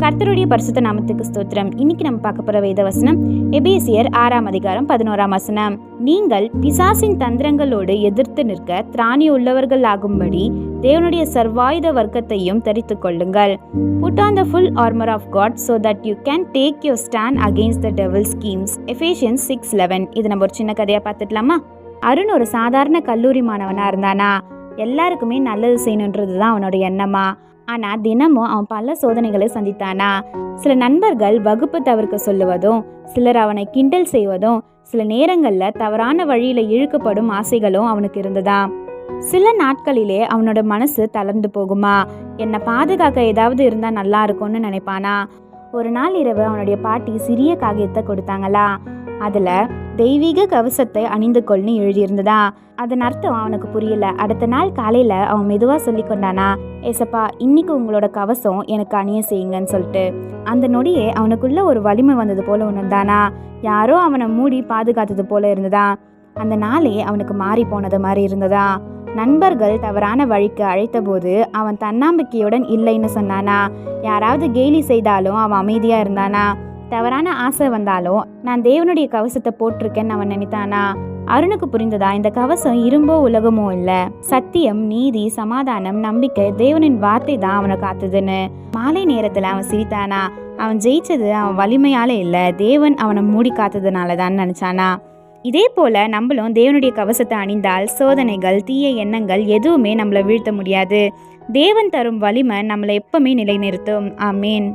கர்த்தருடைய பரிசுத்த நாமத்துக்கு ஸ்தோத்திரம். இன்னைக்கு நம்ம பார்க்க போற வேத வசனம் எபேசியர் 6ஆம் அதிகாரம் 11ஆம் வசனம். நீங்கள் பிசாசின் தந்திரங்களோடு எதிர்த்து நிற்க திராணி உள்ளவர்கள் ஆகும்படி தேவனுடைய சர்வாயுத வர்க்கத்தையும் தரித்துக் கொள்ளுங்கள். Put on the full armor of God so that you can take your stand against the devil's schemes. Ephesians 6:11. இது நம்ம ஒரு சின்ன கதையா பார்த்துடலாமா? அருண் ஒரு சாதாரண கல்லூரி மாணவனா இருந்தானா. எல்லாருக்குமே நல்லது செய்யணுன்றதுதான் அவனோட எண்ணமா. ஆனா தினமும் அவன் பல சோதனைகளை சந்தித்தானா. சில நண்பர்கள் வகுப்பு தவிர்க்க சொல்லுவதும், சிலர் அவனை கிண்டல் செய்வதும், சில நேரங்கள்ல தவறான வழியில இழுக்கப்படும் ஆசைகளும் அவனுக்கு இருந்ததா. சில நாட்களிலே அவனோட மனசு தளர்ந்து போகுமா. என்னை பாதுகாக்க ஏதாவது இருந்தா நல்லா இருக்கும்னு நினைப்பானா. ஒரு நாள் இரவு அவனுடைய பாட்டி சிறிய காகிதத்தை கொடுத்தாங்களா. அதுல தெய்வீக கவசத்தை அணிந்து கொள்னு எழுதியிருந்ததா. அதன் அர்த்தம் அவனுக்கு புரியல. அடுத்த நாள் காலையில அவன் மெதுவா சொல்லி கொண்டானா, ஏசப்பா, இன்னைக்கு உங்களோட கவசம் எனக்கு அணிய செய்யுங்கன்னு சொல்லிட்டு. அந்த நொடியே அவனுக்குள்ள ஒரு வலிமை வந்தது போல உணர்ந்தானா. யாரோ அவனை மூடி பாதுகாத்தது போல இருந்ததா. அந்த நாளே அவனுக்கு மாறி போனது மாதிரி இருந்ததா. நண்பர்கள் தவறான வழிக்கு அழைத்த போது அவன் தன்னம்பிக்கையுடன் இல்லைன்னு சொன்னானா. யாராவது கேலி செய்தாலும் அவன் அமைதியா இருந்தானா. தவறான ஆசை வந்தாலும் நான் தேவனுடைய கவசத்தை போட்டிருக்கேன்னு அவன் நினைத்தானா. அருணுக்கு புரிந்ததா, இந்த கவசம் இரும்போ உலகமோ இல்ல, சத்தியம், நீதி, சமாதானம், நம்பிக்கை, தேவனின் வார்த்தை தான் அவனை காத்துதுன்னு. மாலை நேரத்துல அவன் சிரித்தானா. அவன் ஜெயிச்சது அவன் வலிமையால இல்ல, தேவன் அவனை மூடி காத்ததுனாலதான் நினைச்சானா. இதே போல நம்மளும் தேவனுடைய கவசத்தை அணிந்தால் சோதனைகள், தீய எண்ணங்கள் எதுவுமே நம்மளை வீழ்த்த முடியாது. தேவன் தரும் வலிமை நம்மளை எப்பவுமே நிலைநிறுத்தும். ஆமீன்.